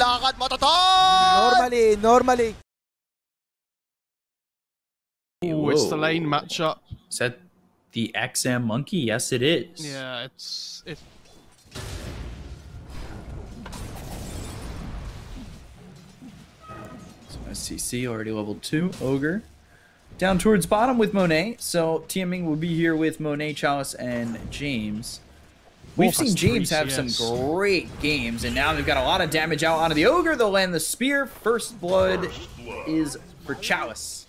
lakad mo, Toton! Normally. Oh, it's the lane matchup. Is that the XM monkey? Yes, it is. Yeah, it's. So SCC already level 2. Ogre down towards bottom with Monet. So TMing will be here with Monet, Chalice, and James. We've seen James have some great games, and now they've got a lot of damage out onto the Ogre. They'll land the spear. First blood is for Chalice.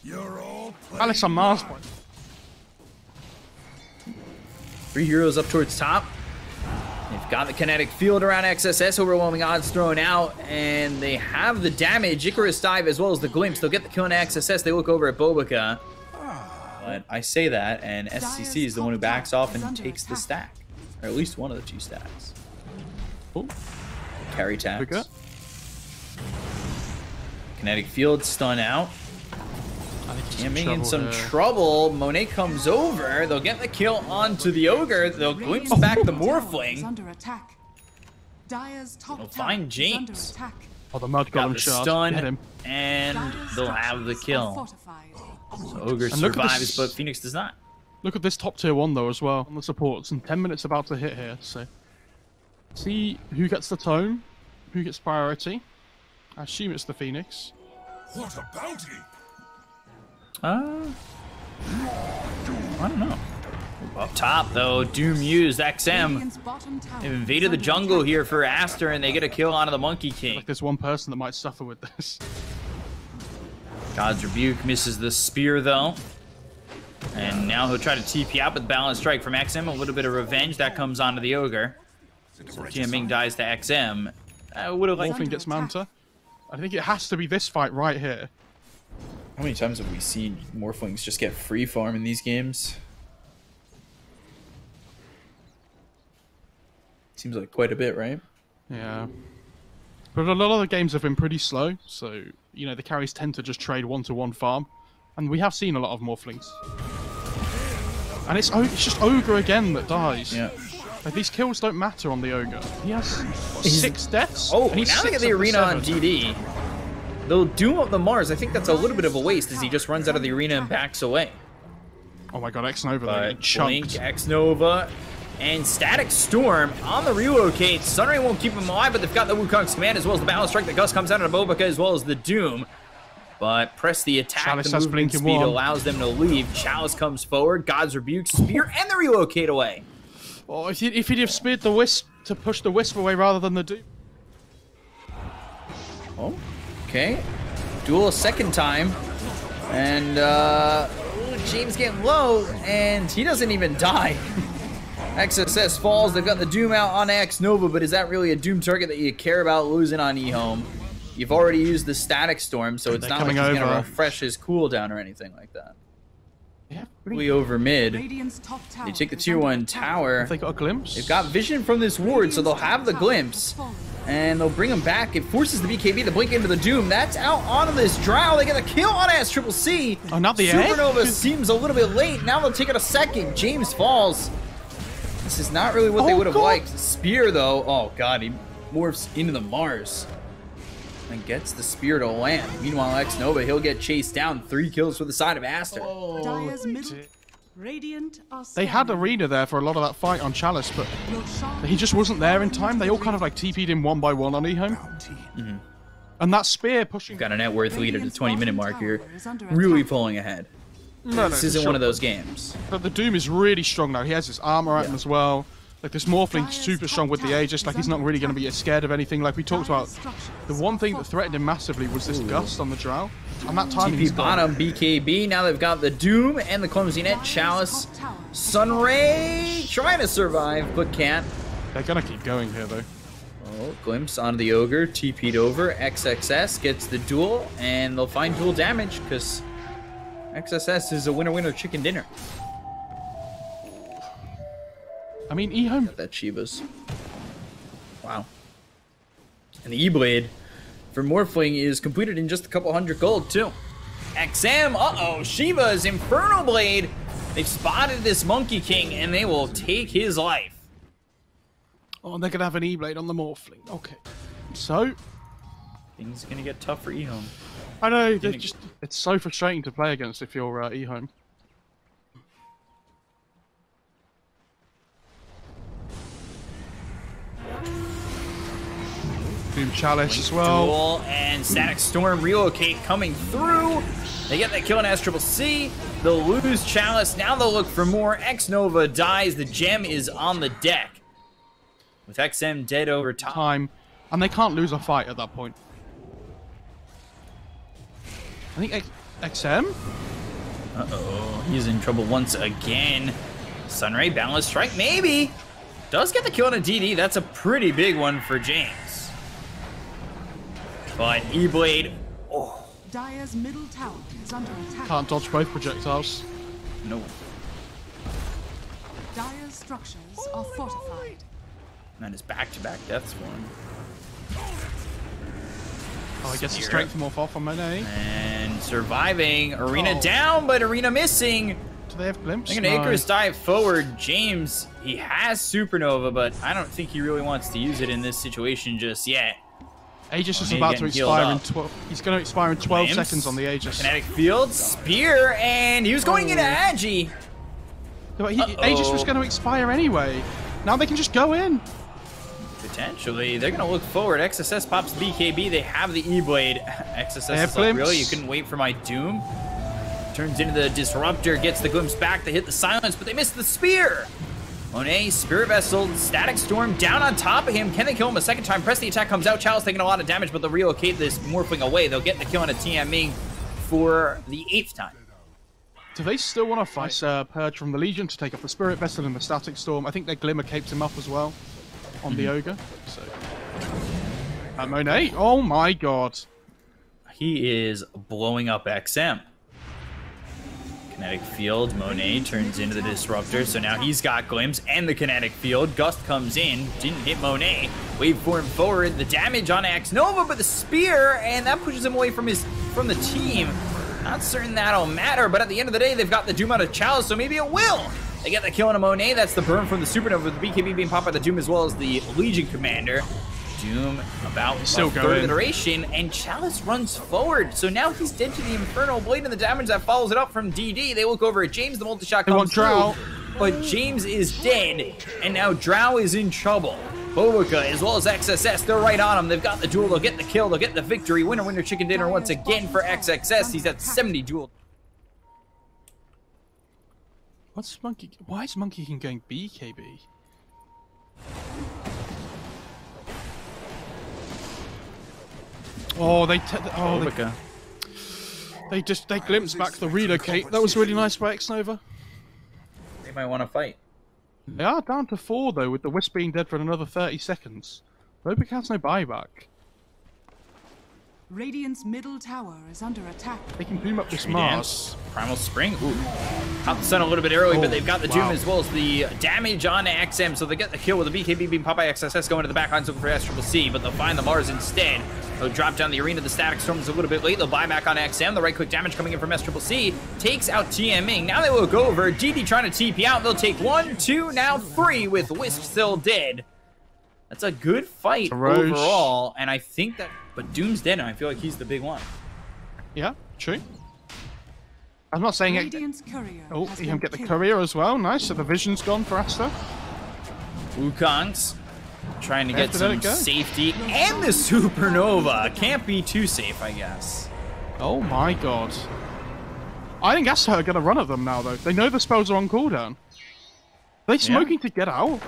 Chalice on Mars point. 3 heroes up towards top. They've got the kinetic field around XSS, overwhelming odds thrown out, and they have the damage. Icarus dive as well as the glimpse. They'll get the kill on XSS. They look over at Bobica. But I say that, and SCC is the one who backs off and takes the stack. Or at least one of the 2 stacks. Oh, carry taps. Kinetic field stun out. TMing in some trouble. Monet comes over. They'll get the kill onto the Ogre. They'll glimpse back the Morphling. They'll find James. Oh, the mud got him stun, and they'll have the kill. So Ogre survives, but Phoenix does not. Look at this top tier 1 though as well on the supports, and 10 minutes about to hit here. So see who gets the tome, who gets priority. I assume it's the Phoenix. What a bounty! I don't know. Up top though, Doom used XM. They've invaded the jungle here for Aster, and they get a kill onto the Monkey King. Like there's one person that might suffer with this. God's Rebuke misses the spear though. And now he'll try to TP out with Balance Strike from XM. A little bit of revenge that comes onto the Ogre. So TMing dies to XM. I would have liked Morphling gets Manta. I think it has to be this fight right here. How many times have we seen Morphlings just get free farm in these games? Seems like quite a bit, right? Yeah. But a lot of the games have been pretty slow, so, you know, the carries tend to just trade one-to-one farm. And we have seen a lot of Morphlings. And it's just Ogre again that dies. Yeah. Like, these kills don't matter on the Ogre. He has, what, 6 deaths? Oh, and now they get the arena on DD. They'll doom up the Mars. I think that's a little bit of a waste as he just runs out of the arena and backs away. Oh my god, X-Nova there, chunked. Blink, X-Nova, and Static Storm on the relocate. Sunray won't keep him alive, but they've got the Wukong's command as well as the Balance Strike. The Gus comes out of Bobica as well as the Doom. But press the attack, Chalice the movement speed allows them to leave. Chalice comes forward, God's Rebuke, Spear, and the relocate away. Oh, if he'd have speared the Wisp to push the Wisp away rather than the Doom. Oh, okay. Duel a second time. And James getting low, and he doesn't even die. XSS falls. They've got the Doom out on X-Nova, but is that really a Doom target that you care about losing on EHOME? You've already used the Static Storm, so it's not like he's going to refresh his cooldown or anything like that. Yeah, we over mid. They take the tier 1 tower. Have they got a glimpse? They've got vision from this ward, so they'll have the glimpse. And they'll bring him back. It forces the BKB to blink into the Doom. That's out onto this Drow. They get a kill on ASTER. Oh, not the Supernova seems a little bit late. Now they'll take it a second. James falls. This is not really what they would have liked. Spear, though. Oh, God. He morphs into the Mars. And gets the spear to land. Meanwhile, X-Nova, he'll get chased down. 3 kills for the side of Aster. Oh, they had Arena there for a lot of that fight on Chalice, but he just wasn't there in time. They all kind of like TP'd him one by one on EHOME. And that spear pushing... Got a net worth lead at the 20-minute mark here. Really pulling ahead. This isn't one of those games. But the Doom is really strong now. He has his armor at him as well. Like, this Morphling's super strong with the Aegis. Like, he's not really going to be scared of anything. Like we talked about, the one thing that threatened him massively was this Gust on the Drow. And that time TP bottom, BKB. Now they've got the Doom and the Clumsy Net. Chalice. Sunray trying to survive, but can't. They're going to keep going here, though. Oh, glimpse onto the Ogre. TP'd over. XXS gets the duel, and they'll find dual damage because XSS is a winner-winner chicken dinner. I mean, EHOME... Got that Shiva's. Wow. And the E-Blade for Morphling is completed in just a couple hundred gold, too. XM, uh-oh, Shiva's Infernal Blade. They've spotted this Monkey King, and they will take his life. Oh, and they're going to have an E-Blade on the Morphling. Okay. So, Things are gonna get tough for EHOME. I know, it's so frustrating to play against if you're EHOME. Boom Chalice as well. Duel and Static Storm relocate coming through. They get that kill on ASTER. They'll lose Chalice. Now they'll look for more. X-Nova dies. The gem is on the deck. With XM dead over time. And they can't lose a fight at that point. I think XM? Uh-oh. He's in trouble once again. Sunray, Boundless Strike, maybe. Does get the kill on a DD. That's a pretty big one for James. But E-Blade, oh. Dire's middle tower is under attack. Can't dodge both projectiles. No. Dire's structures are fortified. That is back-to-back deaths for him. Oh, I guess the strength morph off on Monet. And surviving. Arena down, but Arena missing. Do they have glimpse? They're gonna Icarus dive forward. James, he has Supernova, but I don't think he really wants to use it in this situation just yet. Aegis is about to expire in 12. He's going to expire in 12 seconds on the Aegis. Kinetic Field, Spear, and he was going into Agi. Aegis was going to expire anyway. Now they can just go in. Potentially. They're going to look forward. XSS pops the BKB. They have the E-Blade. XSS is like, really? You couldn't wait for my Doom? Turns into the Disruptor, gets the Glimpse back. They hit the Silence, but they missed the Spear. Monet, Spirit Vessel, Static Storm down on top of him. Can they kill him a second time? Press the attack comes out. Chalice taking a lot of damage, but they'll relocate this morphling away. They'll get the kill on a TMing for the 8th time. Do they still want to fight Purge from the Legion to take up the Spirit Vessel and the Static Storm? I think their Glimmer caped him up as well on the Ogre. So, Monet, oh my god. He is blowing up XM. Kinetic Field, Monet turns into the Disruptor, so now he's got Glimpse and the Kinetic Field. Gust comes in, didn't hit Monet. Waveform forward, the damage on X-Nova, but the Spear, and that pushes him away from the team. Not certain that'll matter, but at the end of the day, they've got the Doom out of Chalice, so maybe it will. They get the kill on a Monet, that's the burn from the Supernova, with the BKB being popped by the Doom as well as the Legion Commander. Doom about still third iteration, and Chalice runs forward. So now he's dead to the Infernal Blade and the damage that follows it up from DD. They look over at James, the multi-shot comes through, but James is dead, and now Drow is in trouble. Bowica as well as XSS, they're right on him. They've got the duel, they'll get the kill, they'll get the victory. Winner, winner, chicken dinner once again for XXS. He's at 70 duel. What's Monkey? Why is Monkey King going BKB? Oh, they glimpsed back the relocate. That was really nice by X-Nova. They might want to fight. They are down to 4 though, with the Wisp being dead for another 30 seconds. Robic has no buyback. Radiant's middle tower is under attack. They can boom up this Mars. Primal Spring. Ooh. Caught the sun a little bit early, but they've got the Doom as well as the damage on XM, so they get the kill with the BKB being popped by XSS going to the back lines looking for SCC, but they'll find the Mars instead. They'll drop down the arena. The Static Storm is a little bit late. They'll buy back on XM. The right-click damage coming in from SCC takes out TMing. Now they will go over. DD trying to TP out. They'll take 1, 2, now 3 with Wisp still dead. That's a good fight overall, and I think that... But Doom's dead, and I feel like he's the big one. Yeah, true. I'm not saying it... Oh, you can get the Courier as well. Nice, so the Vision's gone for Aster. Wukong's trying to get some safety, and the Supernova. Can't be too safe, I guess. Oh my god. I think Aster are going to run at them now, though. They know the spells are on cooldown. Are they smoking to get out?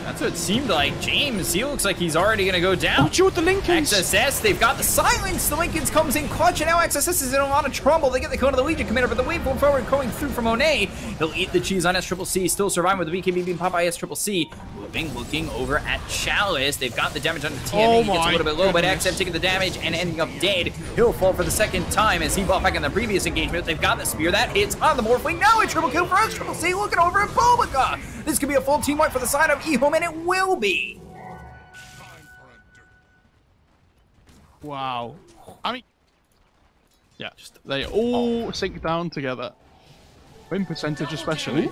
That's what it seemed like. James, he looks like he's already going to go down. Oh, you with the Lincolns. XSS, they've got the Silence. The Lincolns comes in clutch, and now XSS is in a lot of trouble. They get the kill to the Legion Commander, but the wave going forward going through from Monet. He'll eat the cheese on SCC, still surviving with the BKB being popped by SCC. Moving, looking over at Chalice. They've got the damage on the TMA. He gets a little bit low, but XM taking the damage and ending up dead. He'll fall for the second time as he bought back in the previous engagement. They've got the Spear. That hits on the Morphling. Now a triple kill for SCC. Looking over at Bowica. This could be a full team wipe for the side of EHOME, and it will be. Wow. I mean, yeah, they all sink down together. Win percentage especially.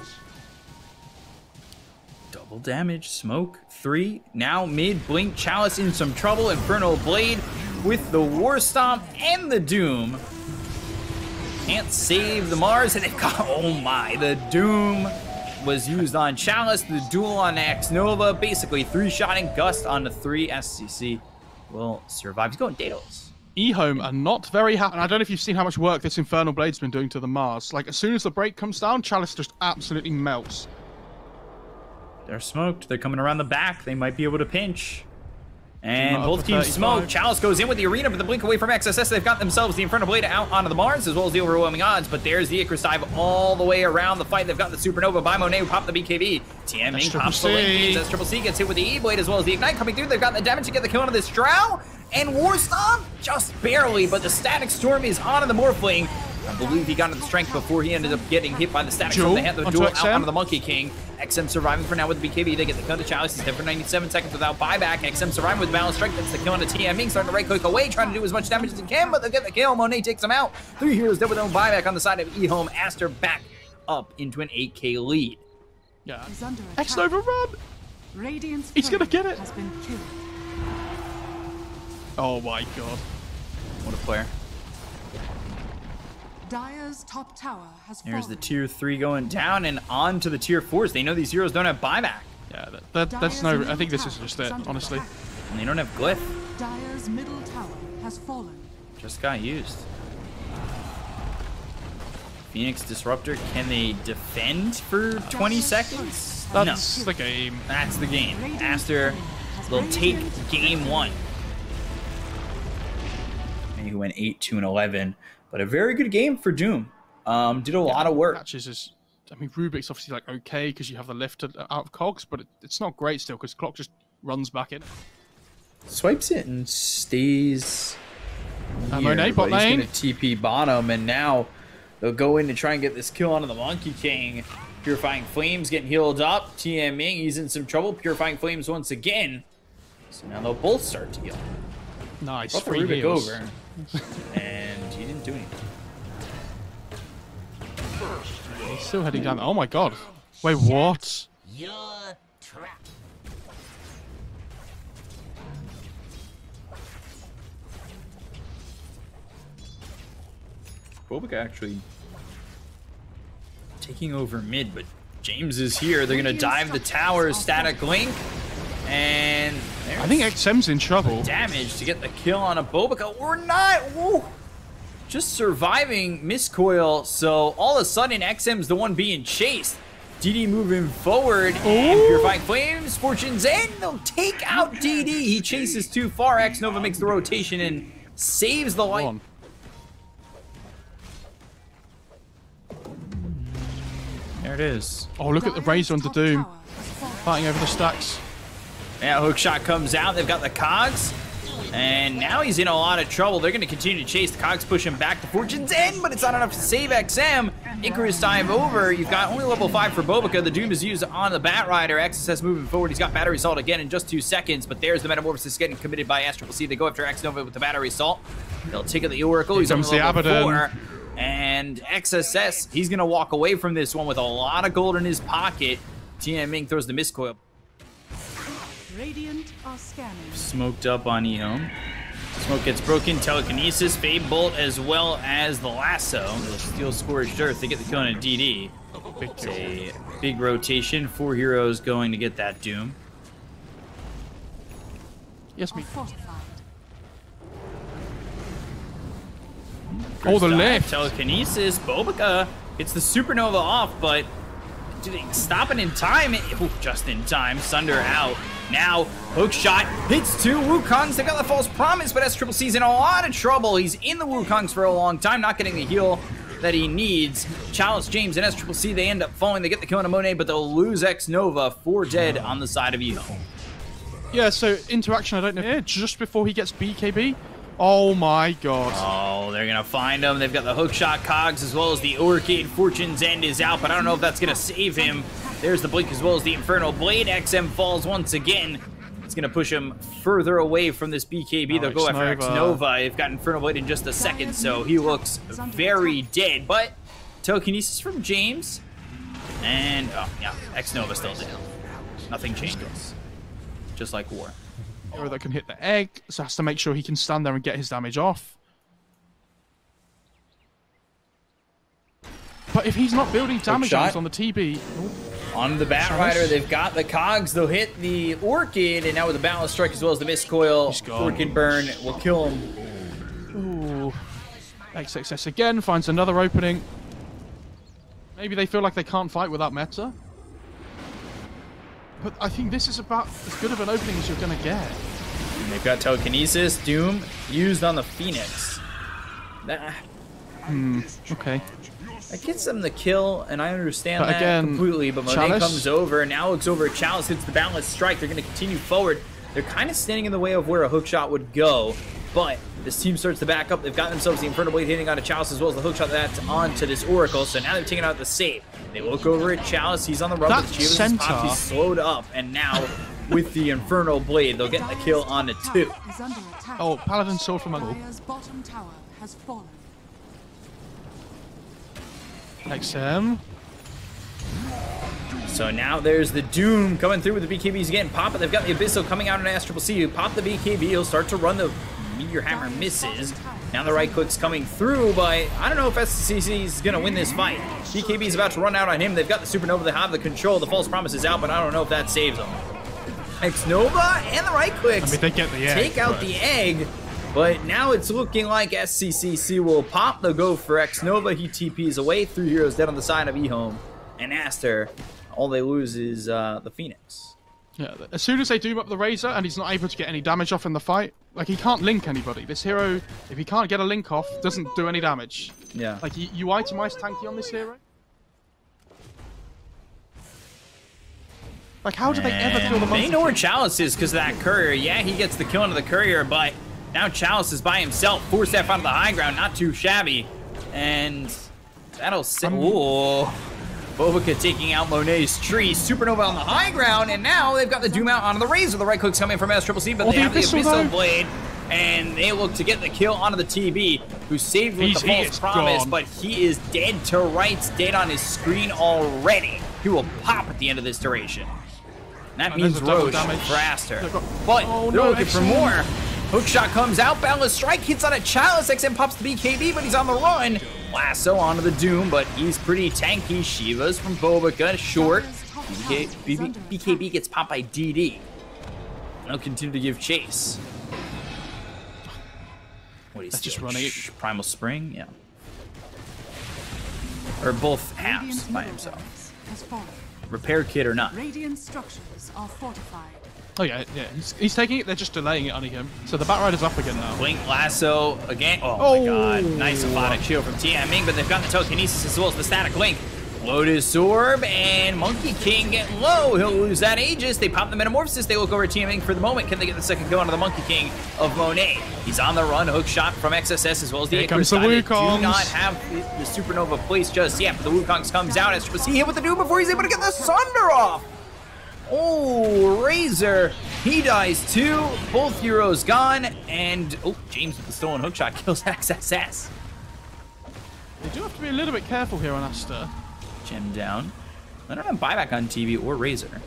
Double damage, smoke, 3. Now mid, blink, Chalice in some trouble, Infernal Blade. with the War Stomp and the Doom. Can't save the Mars, and they've got, oh my, the Doom was used on Chalice, the duel on X Nova, basically 3-shotting Gust on the 3. SCC will survive. He's going Daedalus. EHOME are not very happy. And I don't know if you've seen how much work this Infernal Blade's been doing to the Mars. Like, as soon as the break comes down, Chalice just absolutely melts. They're smoked. They're coming around the back. They might be able to pinch. And Not both teams smoke. Chalice goes in with the Arena, but the blink away from XSS. They've got themselves the Infernal Blade out onto the Mars, as well as the overwhelming odds. But there's the Icarus Dive all the way around the fight. They've got the Supernova by Monet, who popped the BKB. TMing pops the Link. SCC gets hit with the E-Blade, as well as the Ignite coming through. They've got the damage to get the kill onto this Drow. And War Stomp, just barely, but the Static Storm is onto the Morphling. I believe he got into the strength before he ended up getting hit by the Static Storm. They had the duel out onto the Monkey King. XM surviving for now with the BKB. They get the kill to Chalice. He's dead for 97 seconds without buyback. XM surviving with Balance Strength. That's the kill onto TMing. Starting to right-click away, trying to do as much damage as he can, but they'll get the kill. Monet takes him out. 3 heroes dead with no buyback on the side of EHOME. ASTER back up into an 8K lead. Yeah. He's under X attack. Nova, run! Radiant's He's gonna turret get it. has been killed. Oh my god. What a player. Dire's top tower has There's the fallen. tier 3 going down and on to the tier 4s. They know these heroes don't have buyback. Yeah, that's no... I think this is just it, honestly. And they don't have Glyph. Dire's middle tower has fallen. Just got used. Phoenix Disruptor, can they defend for 20 seconds? That's No. the game. That's the game. ASTER will take game 1. And he went 8-2-11, but a very good game for Doom. Did a lot of work. Matches is... I mean, Rubik's obviously like okay because you have the lift out of cogs, but it's not great still because Clock just runs back in. Swipes it and stays here, Monet bot but he's lane. gonna TP bottom, and now they'll go in to try and get this kill onto the Monkey King. Purifying Flames getting healed up. TMing, he's in some trouble. Purifying Flames once again. So now they'll both start to heal. Nice. Brought the Free Rubik heals. over, and he didn't do anything. He's still heading down. Oh my god. Wait, what? You're trapped. Bobica actually taking over mid, but James is here. They're gonna dive the tower, Static Link, and I think XM's in trouble. damage to get the kill on a Bobica or not. Whoa. Just surviving Miscoil, so all of a sudden XM's the one being chased. DD moving forward, and Purifying Flames, Fortune's End, they'll take out DD. He chases too far. X Nova makes the rotation and saves the life. There it is. Oh, look at the Razor onto Doom. Fighting over the stacks. Yeah, Hookshot comes out. They've got the Cogs. And now he's in a lot of trouble. They're going to continue to chase. The Cogs push him back to Fortune's End, but it's not enough to save XM. Icarus Dive over. You've got only level 5 for Bobica. The Doom is used on the Bat Rider. XSS moving forward. He's got Battery Assault again in just 2 seconds, but there's the Metamorphosis getting committed by SCC. They go after X Nova with the Battery Assault. They'll take out the Oracle. He's on comes the level Abaddon. 4. And XSS, he's going to walk away from this one with a lot of gold in his pocket. TMing throws the Miscoil. Radiant are scanning. Smoked up on EHOME. Smoke gets broken. Telekinesis, Fade Bolt, as well as the Lasso. The Steel Scorched Earth. They get the kill on a DD. It's a big rotation. 4 heroes going to get that Doom. Yes, Are me. fortified. Oh, the First dive, lift. Telekinesis. Bobica gets the Supernova off, but stop it in time. Ooh, just in time. Sunder out. Now, Hookshot hits 2 Wukongs. They got the False Promise, but SCC's in a lot of trouble. He's in the Wukongs for a long time, not getting the heal that he needs. Chalice, James, and SCC, they end up falling. They get the kill on Monet, but they'll lose X Nova. 4 dead on the side of EHOME. Yeah, so interaction, I don't know. Yeah, just before he gets BKB. Oh my god. Oh, they're going to find him. They've got the Hookshot Cogs as well as the Orchid. Fortune's End is out, but I don't know if that's going to save him. There's the Blink as well as the Infernal Blade. XM falls once again. It's going to push him further away from this BKB. They'll go after X Nova. They've got Infernal Blade in just a second, so he looks very dead. But telekinesis from James. And, oh, yeah, X Nova still down. Nothing changes. Just like war. hero that can hit the egg, so has to make sure he can stand there and get his damage off. But if he's not building damage on the TB... On the Batrider, they've got the cogs. They'll hit the Orchid, and now with the Balance Strike as well as the Mist Coil, Orchid Burn will kill him. Ooh. XXS again finds another opening. Maybe they feel like they can't fight without meta. But I think this is about as good of an opening as you're going to get. And they've got Telekinesis, Doom, used on the Phoenix. Okay. That gets them the kill, and I understand But that again, completely. But Monet Chalice? comes over, and now looks over at Chalice, hits the Balance Strike. They're going to continue forward. They're kind of standing in the way of where a hookshot would go, but this team starts to back up. They've got themselves the Infernal Blade hitting on a Chalice as well as the hookshot that's onto this Oracle, so now they're taking out the save. They look over at Chalice. He's on the run, but the Chalice pops. He's slowed up, and now with the Infernal Blade, they'll get the kill on the 2. Oh, Paladin Sword from Uncle. Dire's bottom tower has fallen. XM. So now there's the Doom coming through with the BKBs again. Pop it. They've got the Abyssal coming out on ASTER.pro. You pop the BKB, he'll start to run the Meteor Hammer, misses. Now the right click's coming through, but I don't know if SCC is going to win this fight. BKB is about to run out on him. They've got the Supernova. They have the control. The False Promise is out, but I don't know if that saves them. X-Nova and the right clicks. I mean, they get the egg. Take out the egg, but now it's looking like SCCC will pop the go for X-Nova. He TPs away. 3 heroes dead on the side of EHOME. And Aster, all they lose is the Phoenix. Yeah, as soon as they doom up the Razor and he's not able to get any damage off in the fight, like he can't link anybody. This hero, if he can't get a link off, doesn't do any damage. Yeah. Like you itemize tanky on this hero? Like how do they ever kill the They know where Chalice is because of that courier. Yeah, he gets the kill into the courier, but now Chalice is by himself. 4-step out of the high ground, not too shabby. And that'll sit. Ooh. Bovica taking out Monet's tree. Supernova on the high ground, and now they've got the Doom out onto the Razor. The right click's coming from ASTER.pro, but they have the Abyssal Blade, and they look to get the kill onto the TB, who saved with the False Promise, but he is dead to rights, dead on his screen already. He will pop at the end of this duration. And that means Roche for Aster. But they're looking for more. Hookshot comes out, Balance Strike hits on a Chalice, XM pops the BKB, but he's on the run. Lasso onto the Doom, but he's pretty tanky. Shiva's from Bovica, short. BKB gets popped by DD. They'll continue to give chase. What is just running it. Primal Spring? Yeah. Or both halves by himself. Repair kit or not. Radiant structures are fortified. Oh yeah, yeah. He's taking it. They're just delaying it on him. So the Batrider's up again now. Blink Lasso again. Oh my God! Nice Aphotic Shield from TMing, but they've got the Telekinesis as well as the Static Link. Lotus Orb and Monkey King getting low. He'll lose that Aegis. They pop the Metamorphosis. They look over TMing for the moment. Can they get the second kill onto the Monkey King of Monet? He's on the run. Hook shot from XSS as well as the Icarus. The They do not have the Supernova placed just yet, but the Wukongs comes out. As he hit with the Doom before he's able to get the Sunder off. Oh, Razor, he dies too. Both heroes gone, and oh, James with the stolen hookshot kills XSS. They do have to be a little bit careful here on Aster. Gem down. I don't have buyback on TV or Razor.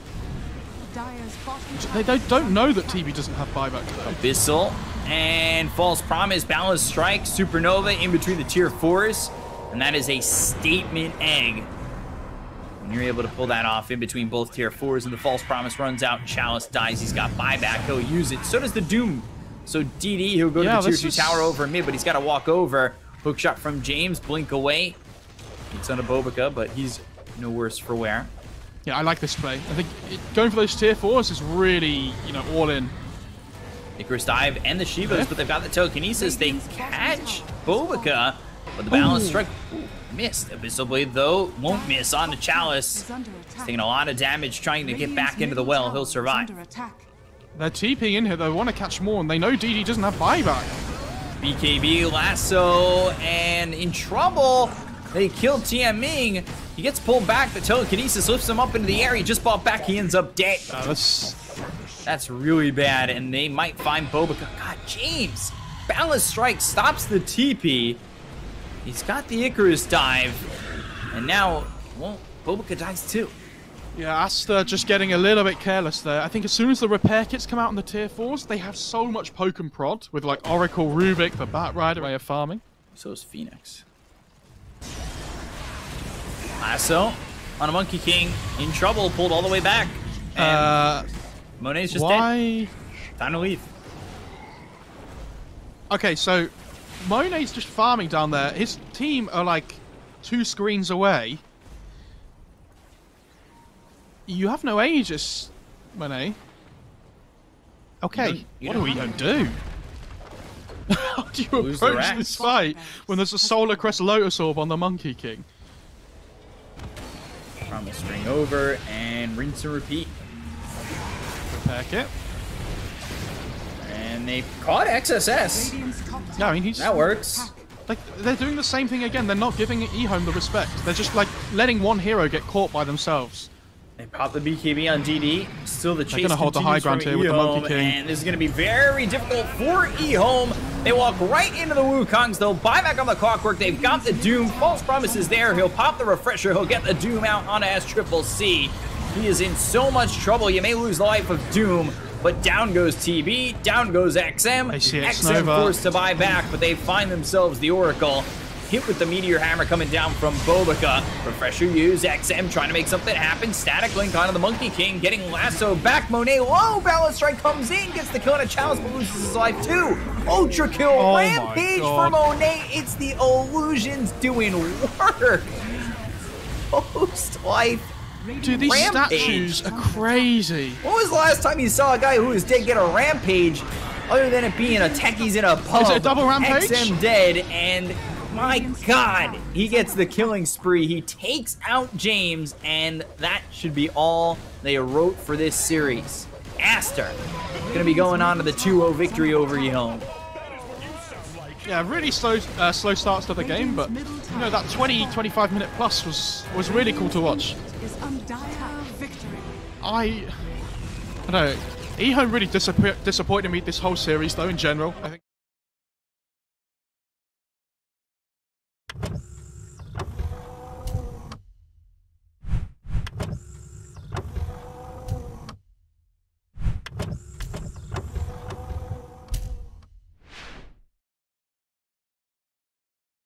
They don't know that TV doesn't have buyback though. Abyssal and False Promise, Balance Strike, Supernova in between the tier 4s, and that is a statement egg. When you're able to pull that off in between both tier 4s and the False Promise runs out, Chalice dies, he's got buyback, he'll use it. So does the Doom. So DD, he'll go to the tier 2 tower over mid, but he's got to walk over. Hookshot from James, blink away. It's on a Bovica, but he's no worse for wear. Yeah, I like this play. I think going for those tier 4s is really, all in. Icarus Dive and the Shivas, but they've got the Telekinesis. They catch Bovica, but the Balance Strike missed. Abyssal Blade, though, won't miss on the Chalice. He's taking a lot of damage trying to get back into the well. He'll survive. They're TPing in here. They want to catch more, and they know DD doesn't have buyback. BKB, Lasso, and in trouble. They kill TMing. He gets pulled back. The Telekinesis lifts him up into the air. He just bought back. He ends up dead. That's really bad, and they might find Bovica. God, James. Balance Strike stops the TP. He's got the Icarus Dive, and now, well, Bovica dies too. Yeah, ASTER just getting a little bit careless there. I think as soon as the repair kits come out in the tier 4s, they have so much poke and prod with like Oracle, Rubik, the Bat Rider way of farming. So is Phoenix. Lasso on a Monkey King, in trouble, pulled all the way back. And Monet's just dead. Time to leave. Okay, so Monet's just farming down there. His team are like 2 screens away. You have no Aegis, Monet. Okay, what do we do? How do you approach this fight when there's a Solar Crest Lotus Orb on the Monkey King? Promise string over and rinse and repeat. Repair kit. And they caught XSS. Yeah, I mean, that works. Like, they're doing the same thing again. They're not giving EHOME the respect. They're just, like, letting one hero get caught by themselves. They pop the BKB on DD. Still the chase. They're going to hold the high ground here with the Monkey King. And this is going to be very difficult for EHOME. They walk right into the Wukongs. They'll buy back on the Clockwork. They've got the Doom. False Promises there. He'll pop the Refresher. He'll get the Doom out on SCCC. He is in so much trouble. You may lose the life of Doom, but down goes TB. Down goes XM. XM forced to buy back, but they find themselves the Oracle. Hit with the Meteor Hammer coming down from Bobica. Refresher used. XM trying to make something happen. Static Link onto the Monkey King. Getting Lasso back. Monet low. Balance Strike comes in. Gets the kill on a challenge, but loses his life too. Ultra kill. Oh Rampage for Monet. It's the illusions doing work. Post-life. Dude, these Rampage. statues are crazy. When was the last time you saw a guy who was dead get a Rampage, other than it being a techies in a pub? Is it a double Rampage? XM dead, and my God, he gets the killing spree. He takes out James, and that should be all they wrote for this series. ASTER gonna be going on to the 2-0 victory over EHOME. Yeah, really slow starts to the game, but you know that 20-25 minute plus was really cool to watch. I don't know. EHOME really disappointed me this whole series, though. In general, I think.